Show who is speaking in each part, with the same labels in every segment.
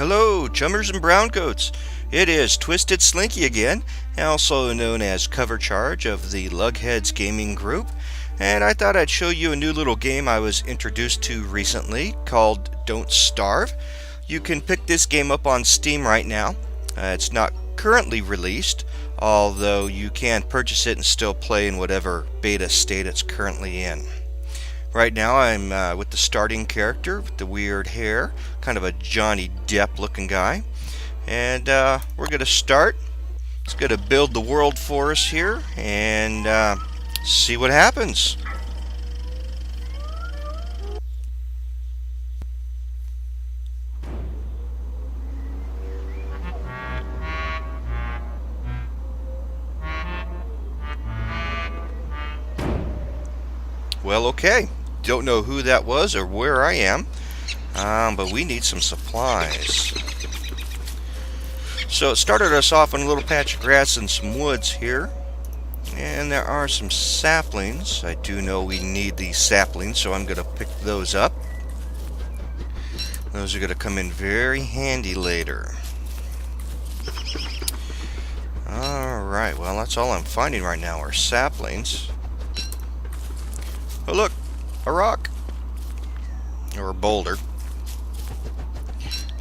Speaker 1: Hello, chummers and browncoats. It is Twisted Slinky again, also known as Cover Charge of the Lugheads gaming group, and I thought I'd show you a new little game I was introduced to recently called Don't Starve. You can pick this game up on Steam right now. It's not currently released, although you can purchase it and still play in whatever beta state it's currently in. Right now I'm with the starting character with the weird hair, kind of a Johnny Depp looking guy. And we're going to start. It's going to build the world for us here and see what happens. Well, okay. Don't know who that was or where I am, but we need some supplies. So it started us off on a little patch of grass and some woods here, and there are some saplings. I do know we need these saplings, so I'm going to pick those up. Those are going to come in very handy later. Alright, well that's all I'm finding right now are saplings. Oh look! A rock! Or a boulder.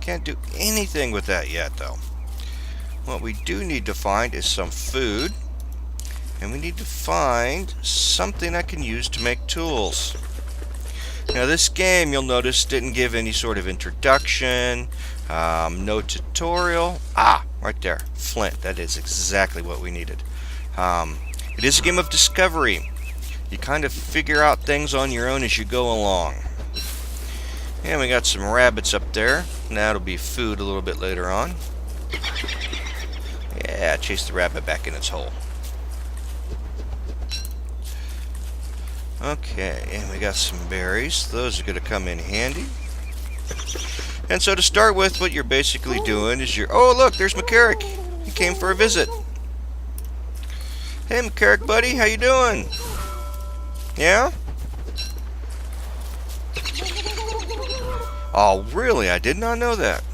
Speaker 1: Can't do anything with that yet though. What we do need to find is some food, and we need to find something I can use to make tools. Now this game, you'll notice, didn't give any sort of introduction, no tutorial. Right there, flint. That is exactly what we needed. It is a game of discovery. You kind of figure out things on your own as you go along. And we got some rabbits up there. That'll be food a little bit later on. Yeah, chase the rabbit back in its hole. Okay, and we got some berries. Those are going to come in handy. And so to start with, what you're basically doing is oh look, there's McCarrick. He came for a visit. Hey McCarrick buddy, how you doing? Yeah? Oh really? I did not know that.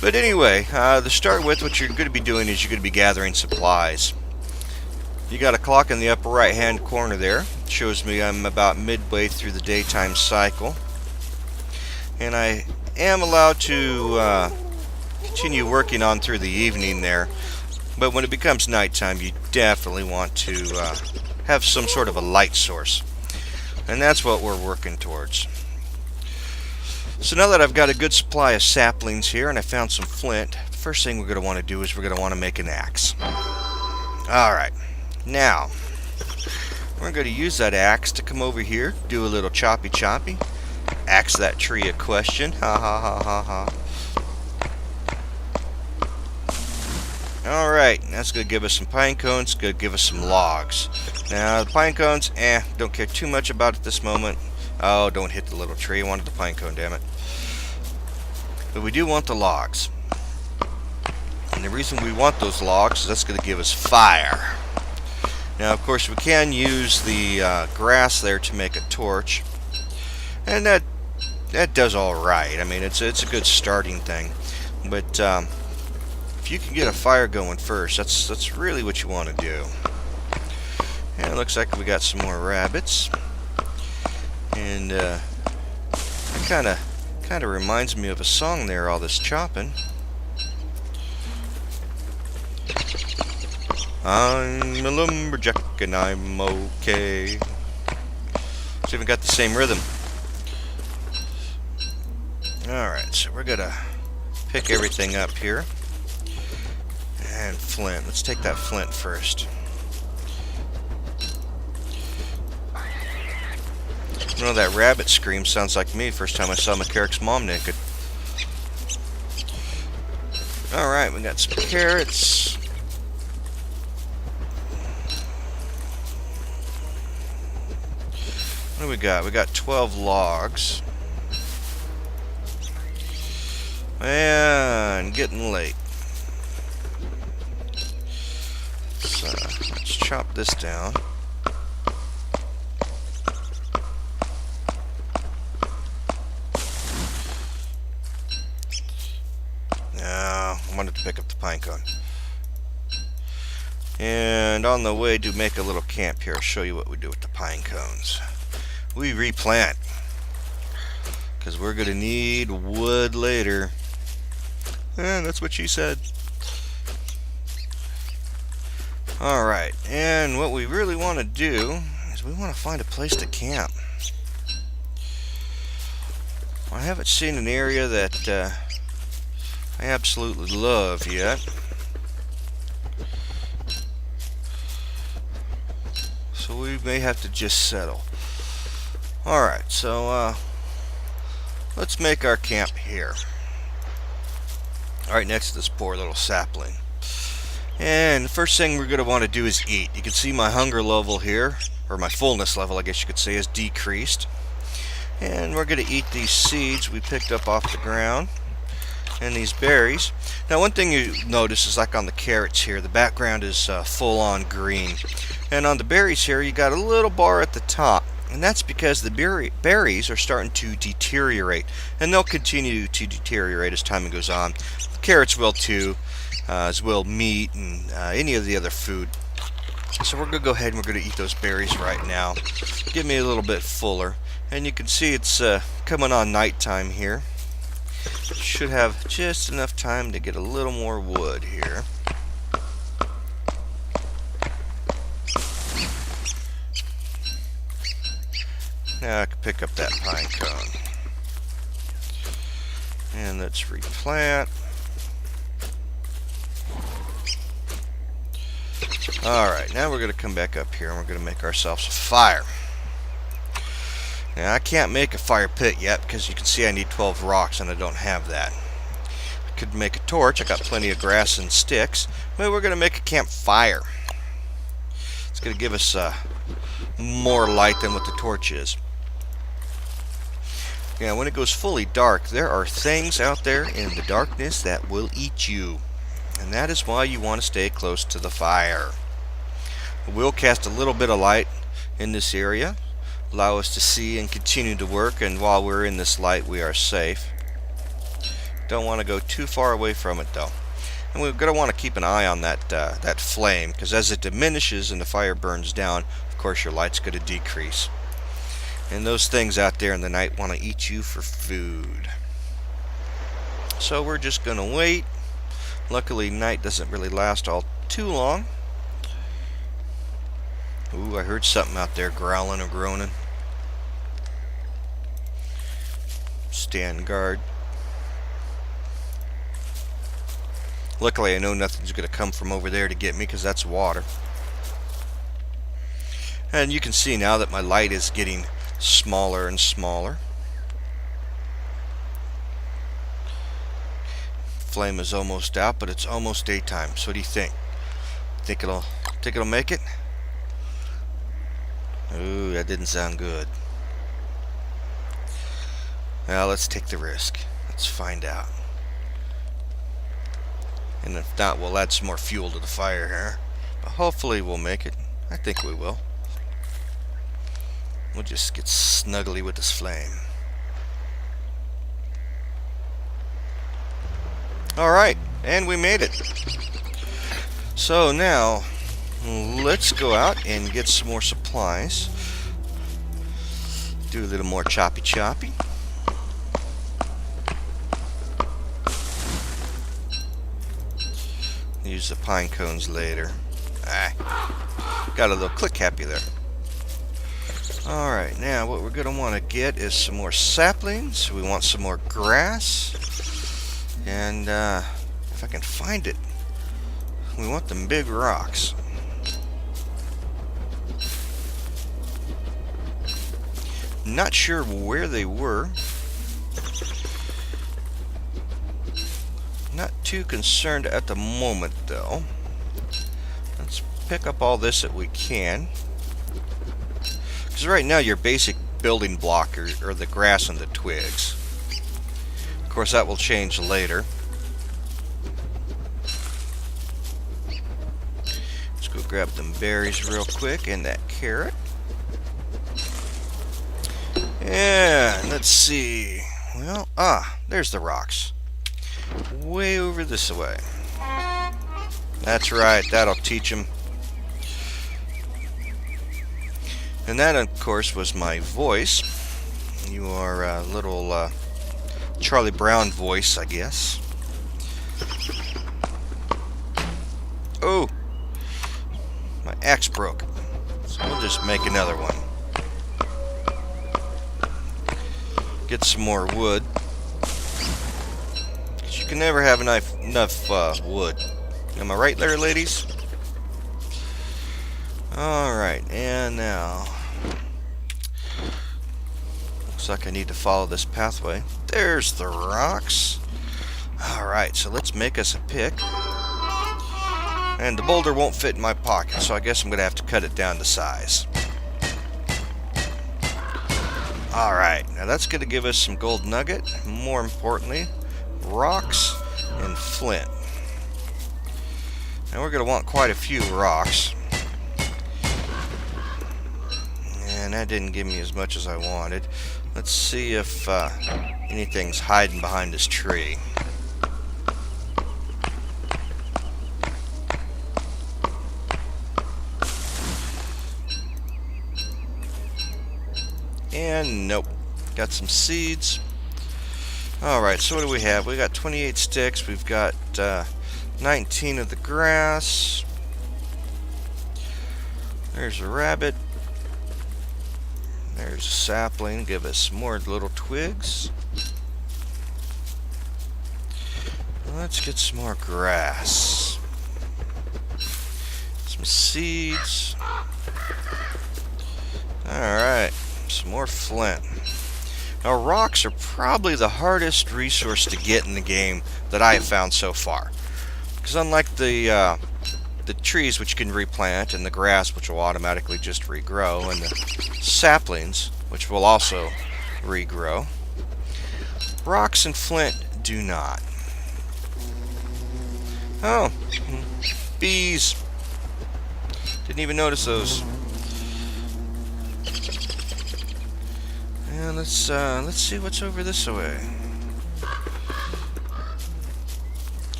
Speaker 1: But anyway, to start with, what you're going to be doing is you're going to be gathering supplies. You got a clock in the upper right hand corner there. It shows me I'm about midway through the daytime cycle. And I am allowed to continue working on through the evening there. But when it becomes nighttime, you definitely want to have some sort of a light source. And that's what we're working towards. So now that I've got a good supply of saplings here and I found some flint, the first thing we're going to want to do is we're going to want to make an axe. Alright, now we're going to use that axe to come over here, do a little choppy choppy, axe that tree a question, ha ha ha ha ha. Alright, that's going to give us some pine cones, going to give us some logs. Now the pine cones, don't care too much about it this moment. Oh, don't hit the little tree. I wanted the pine cone, damn it. But we do want the logs. And the reason we want those logs is that's going to give us fire. Now, of course, we can use the grass there to make a torch. And that does alright. I mean, it's a good starting thing. But if you can get a fire going first, that's really what you want to do. And it looks like we got some more rabbits. And it kind of reminds me of a song there, all this chopping. I'm a lumberjack and I'm okay. It's even got the same rhythm. Alright, so we're gonna pick everything up here. And flint. Let's take that flint first. You know, that rabbit scream sounds like me first time I saw McCarrick's mom naked. Alright, we got some carrots. What do we got? We got 12 logs. And getting late. So, let's chop this down. wanted to pick up the pine cone. And on the way to make a little camp here, I'll show you what we do with the pine cones. We replant, because we're going to need wood later. And that's what she said. Alright, and what we really want to do is we want to find a place to camp. I haven't seen an area that I absolutely love yet. So we may have to just settle. Alright, so let's make our camp here. Right next to this poor little sapling. And the first thing we're going to want to do is eat. You can see my hunger level here, or my fullness level I guess you could say, is decreased. And we're going to eat these seeds we picked up off the ground, and these berries. Now one thing you notice is like on the carrots here, the background is full on green. And on the berries here you got a little bar at the top. And that's because the berries are starting to deteriorate. And they'll continue to deteriorate as time goes on. The carrots will too. As will meat and any of the other food. So we're going to go ahead and we're going to eat those berries right now. Get me a little bit fuller. And you can see it's coming on nighttime here. Should have just enough time to get a little more wood here. Now I can pick up that pine cone. And let's replant. Alright, now we're going to come back up here and we're going to make ourselves a fire. Now I can't make a fire pit yet because you can see I need 12 rocks and I don't have that. I could make a torch. I got plenty of grass and sticks. But we're going to make a campfire. It's going to give us more light than what the torch is. Now when it goes fully dark, there are things out there in the darkness that will eat you. And that is why you want to stay close to the fire. We'll cast a little bit of light in this area, allow us to see and continue to work, and while we're in this light we are safe. Don't want to go too far away from it though. And we're going to want to keep an eye on that flame, because as it diminishes and the fire burns down, of course your light's going to decrease. And those things out there in the night want to eat you for food. So we're just going to wait. Luckily night doesn't really last all too long. Ooh, I heard something out there growling or groaning. Stand guard. Luckily I know nothing's going to come from over there to get me because that's water. And you can see now that my light is getting smaller and smaller. Flame is almost out, but it's almost daytime. So what do you think? Think it'll make it? Ooh, that didn't sound good. Now let's take the risk. Let's find out. And if not, we'll add some more fuel to the fire here. But hopefully we'll make it. I think we will. We'll just get snuggly with this flame. Alright, and we made it. So now, let's go out and get some more supplies. Do a little more choppy. Use the pine cones later. Got a little click happy there. Alright, now what we're going to want to get is some more saplings. We want some more grass. And if I can find it, we want them big rocks. Not sure where they were. Not too concerned at the moment though. Let's pick up all this that we can. Because right now your basic building block are the grass and the twigs. Of course that will change later. Let's go grab them berries real quick and that carrot. And let's see. Well, there's the rocks. way over this way. That's right, that'll teach him. And that, of course, was my voice. You are a little Charlie Brown voice, I guess. Oh! My axe broke. So we'll just make another one. Get some more wood. 'Cause you can never have enough wood. Am I right there, ladies? Alright, and now... looks like I need to follow this pathway. There's the rocks. Alright, so let's make us a pick. And the boulder won't fit in my pocket, so I guess I'm going to have to cut it down to size. Alright, now that's going to give us some gold nugget. More importantly, rocks and flint. Now we're going to want quite a few rocks. And that didn't give me as much as I wanted. Let's see if anything's hiding behind this tree. And nope. Got some seeds. Alright, so what do we have? We got 28 sticks. We've got 19 of the grass. There's a rabbit. There's a sapling. Give us more little twigs. Let's get some more grass. Some seeds. Alright. Some more flint. Now, rocks are probably the hardest resource to get in the game that I have found so far. Because unlike the trees, which you can replant, and the grass, which will automatically just regrow, and the saplings, which will also regrow, rocks and flint do not. Oh, bees. Didn't even notice those. And let's see what's over this way.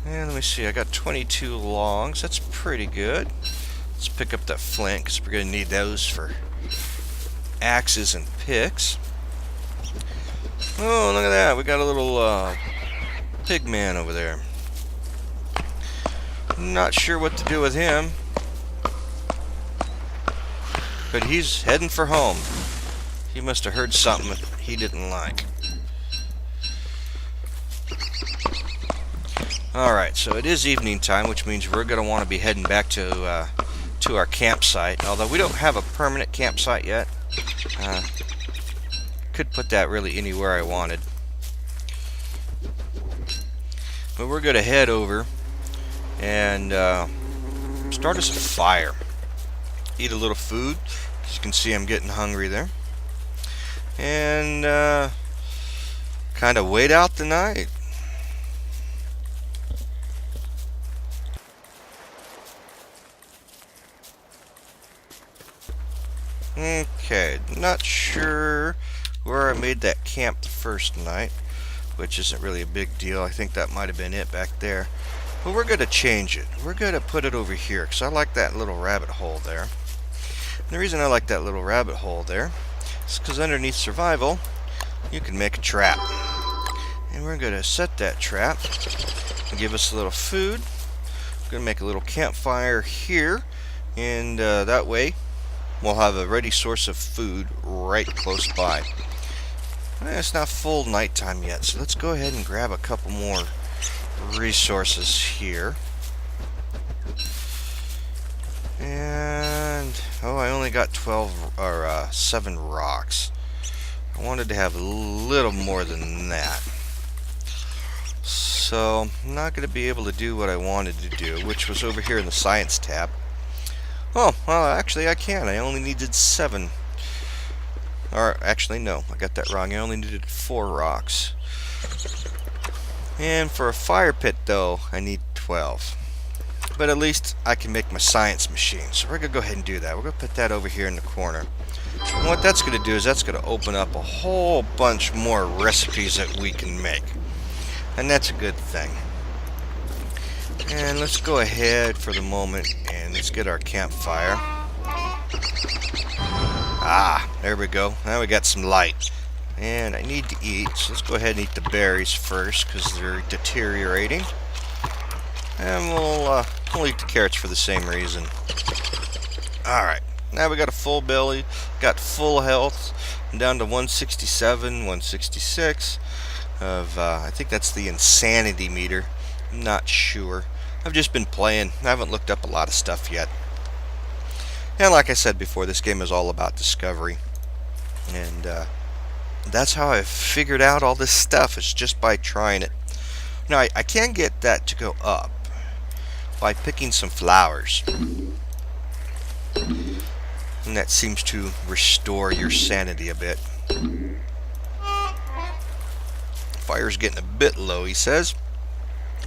Speaker 1: And let me see, I got 22 longs. That's pretty good. Let's pick up that flint, because we're going to need those for axes and picks. Oh, look at that. We got a little pig man over there. Not sure what to do with him. But he's heading for home. He must have heard something that he didn't like. Alright, so it is evening time, which means we're going to want to be heading back to our campsite. Although we don't have a permanent campsite yet. Could put that really anywhere I wanted. But we're going to head over and start us a fire. Eat a little food. As you can see, I'm getting hungry there. And kind of wait out the night. Okay, not sure where I made that camp the first night, which isn't really a big deal. I think that might have been it back there. But we're going to change it. We're going to put it over here, because I like that little rabbit hole there. And the reason I like that little rabbit hole there is because underneath survival, you can make a trap. And we're going to set that trap and give us a little food. We're going to make a little campfire here, and that way we'll have a ready source of food right close by. It's not full nighttime yet, so let's go ahead and grab a couple more resources here. And oh, I only got 7 rocks. I wanted to have a little more than that. So I'm not going to be able to do what I wanted to do, which was over here in the science tab. Oh, well, actually I can. I only needed 7. Or, actually, no, I got that wrong. I only needed 4 rocks. And for a fire pit, though, I need 12. But at least I can make my science machine. So we're going to go ahead and do that. We're going to put that over here in the corner. And what that's going to do is that's going to open up a whole bunch more recipes that we can make. and that's a good thing. And let's go ahead for the moment and let's get our campfire. Ah, there we go. Now we got some light. And I need to eat, so let's go ahead and eat the berries first because they're deteriorating. And we'll eat the carrots for the same reason. Alright, now we got a full belly, got full health. I'm down to 167, 166 of, I think that's the insanity meter. I'm not sure. I've just been playing. I haven't looked up a lot of stuff yet. And like I said before, this game is all about discovery. And that's how I figured out all this stuff, is just by trying it. Now, I can get that to go up by picking some flowers. And that seems to restore your sanity a bit. Fire's getting a bit low, he says.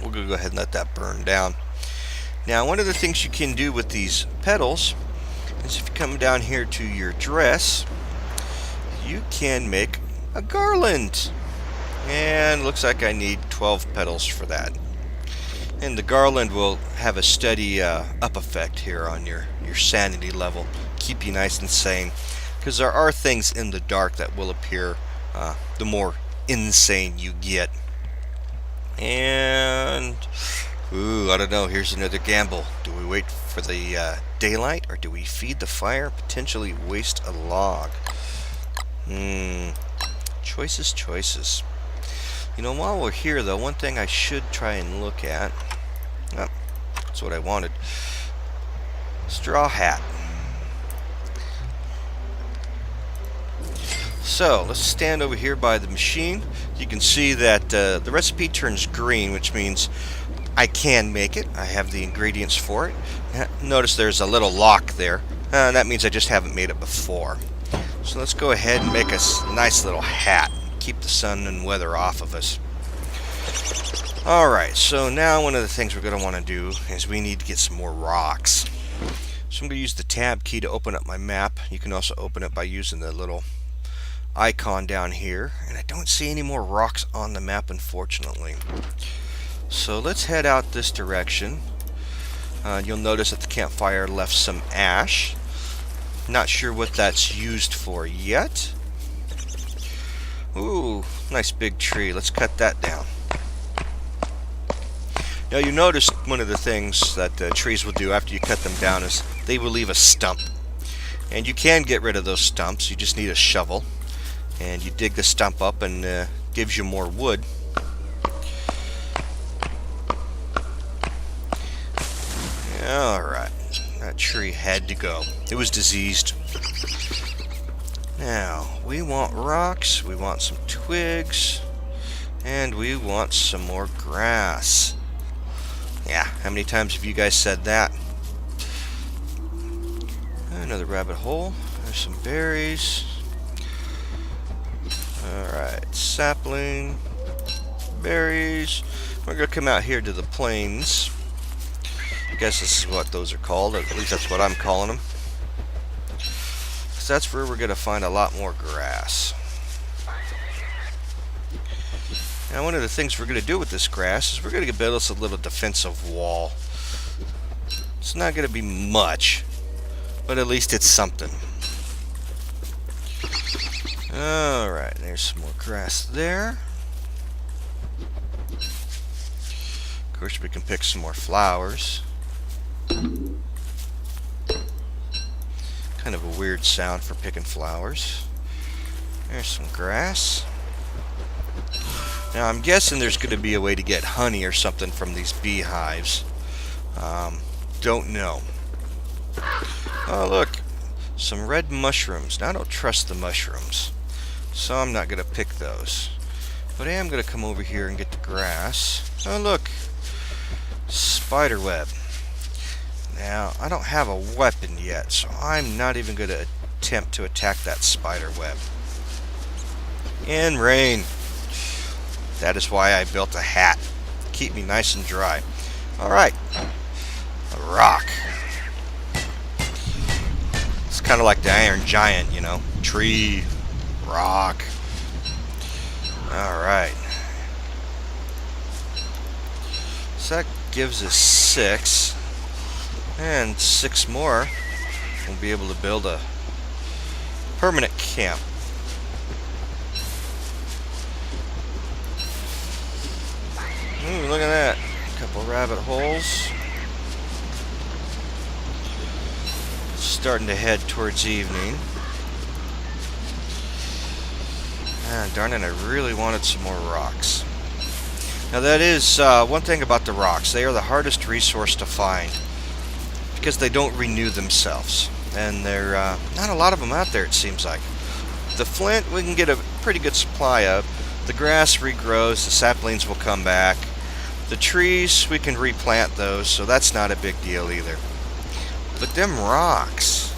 Speaker 1: We're going to go ahead and let that burn down. Now, one of the things you can do with these petals is if you come down here to your dress, you can make a garland. And looks like I need 12 petals for that. And the garland will have a steady up effect here on your sanity level. Keep you nice and sane. Because there are things in the dark that will appear the more insane you get. And ooh, I don't know, here's another gamble. Do we wait for the daylight, or do we feed the fire, potentially waste a log? Choices. You know, while we're here though, one thing I should try and look at, oh, that's what I wanted, straw hat. So let's stand over here by the machine. You can see that the recipe turns green, which means I can make it. I have the ingredients for it. Notice there's a little lock there. That means I just haven't made it before. So let's go ahead and make a nice little hat. Keep the sun and weather off of us. Alright, so now one of the things we're going to want to do is we need to get some more rocks. So I'm going to use the tab key to open up my map. You can also open it by using the little icon down here, and I don't see any more rocks on the map, unfortunately. So let's head out this direction. You'll notice that the campfire left some ash. Not sure what that's used for yet. Ooh, nice big tree. Let's cut that down. Now you notice one of the things that trees will do after you cut them down is they will leave a stump. And you can get rid of those stumps. You just need a shovel. And you dig the stump up, and gives you more wood. Alright, that tree had to go. It was diseased. Now, we want rocks, we want some twigs, and we want some more grass. Yeah, how many times have you guys said that? Another rabbit hole. There's some berries. Alright, sapling, berries. We're going to come out here to the plains. I guess this is what those are called, or at least that's what I'm calling them. Because that's where we're going to find a lot more grass. Now, one of the things we're going to do with this grass is we're going to build us a little defensive wall. It's not going to be much, but at least it's something. Alright, there's some more grass there. Of course, we can pick some more flowers. Kind of a weird sound for picking flowers. There's some grass. Now, I'm guessing there's going to be a way to get honey or something from these beehives. Don't know. Oh, look. Some red mushrooms. Now, I don't trust the mushrooms, so I'm not going to pick those. But I am going to come over here and get the grass. Oh, look. Spider web. Now, I don't have a weapon yet, so I'm not even going to attempt to attack that spider web. And rain. That is why I built a hat. Keep me nice and dry. Alright. A rock. It's kind of like the Iron Giant, you know. Tree. Rock. Alright. So that gives us 6. And 6 more. We'll be able to build a permanent camp. Ooh, look at that. A couple rabbit holes. Starting to head towards evening. Ah, darn it, I really wanted some more rocks. Now that is one thing about the rocks. They are the hardest resource to find because they don't renew themselves. And there are not a lot of them out there, it seems like. The flint we can get a pretty good supply of. The grass regrows, the saplings will come back. The trees, we can replant those, so that's not a big deal either. But them rocks,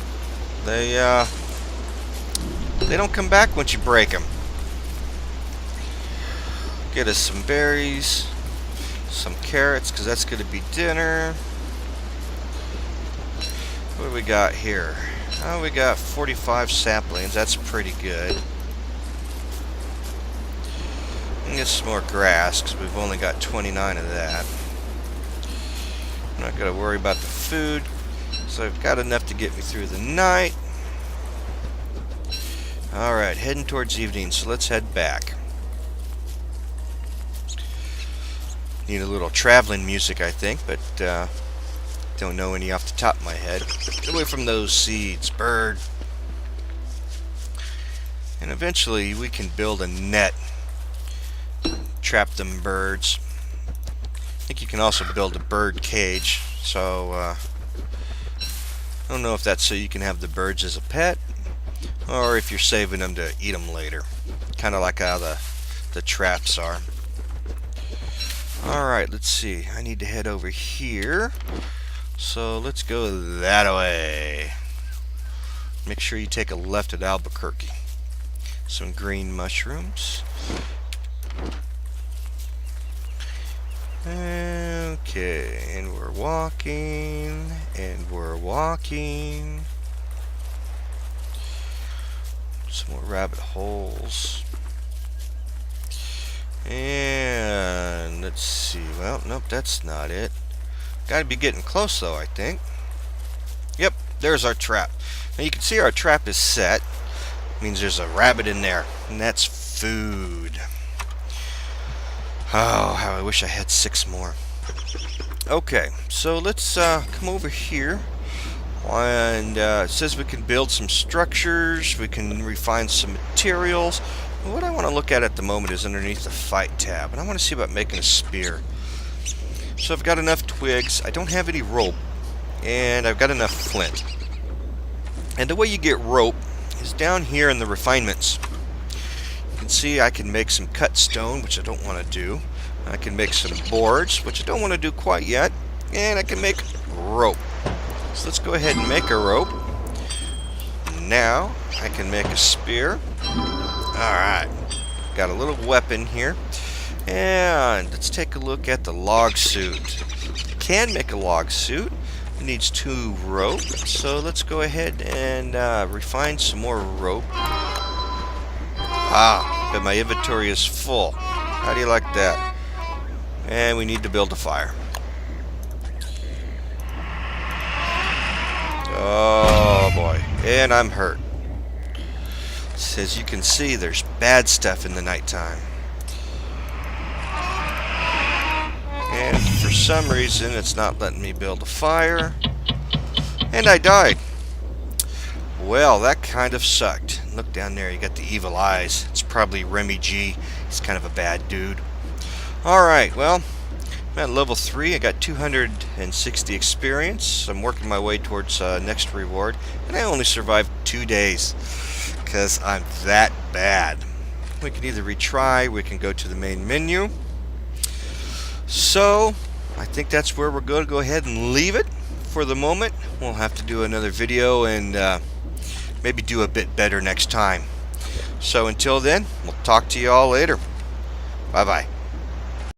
Speaker 1: they don't come back once you break them. Get us some berries, some carrots, because that's going to be dinner. What do we got here? Oh, we got 45 saplings. That's pretty good. And get some more grass, because we've only got 29 of that. I'm not going to worry about the food, so I've got enough to get me through the night. Alright, heading towards evening, so let's head back. Need a little traveling music, I think, but don't know any off the top of my head. Get away from those seeds, bird. And eventually we can build a net. Trap them birds. I think you can also build a bird cage. So, I don't know if that's so you can have the birds as a pet, or if you're saving them to eat them later. Kind of like how the traps are. Alright, let's see. I need to head over here. So let's go that way. Make sure you take a left at Albuquerque. Some green mushrooms. Okay, and we're walking, and we're walking. Some more rabbit holes. And let's see. Well, nope, that's not it. Got to be getting close though, I think. Yep, there's our trap. Now you can see our trap is set. Means there's a rabbit in there, and that's food. Oh, how I wish I had 6 more. Okay, so let's come over here. And it says we can build some structures. We can refine some materials. What I want to look at the moment is underneath the fight tab, and I want to see about making a spear. So I've got enough twigs. I don't have any rope, and I've got enough flint. And the way you get rope is down here in the refinements. You can see I can make some cut stone, which I don't want to do. I can make some boards, which I don't want to do quite yet. And I can make rope. So let's go ahead and make a rope. Now I can make a spear. Alright, got a little weapon here. And let's take a look at the log suit. You can make a log suit. It needs 2 rope. So let's go ahead and refine some more rope. Ah, but my inventory is full. How do you like that? And we need to build a fire. Oh boy, and I'm hurt. As you can see, there's bad stuff in the nighttime. And for some reason, it's not letting me build a fire. And I died. Well, that kind of sucked. Look down there, you got the evil eyes. It's probably Remy G. He's kind of a bad dude. Alright, well, I'm at level 3. I got 260 experience. I'm working my way towards next reward. And I only survived 2 days. Because I'm that bad. We can either retry, we can go to the main menu. So, I think that's where we're going to go ahead and leave it for the moment. We'll have to do another video and maybe do a bit better next time. So until then, we'll talk to you all later. Bye-bye.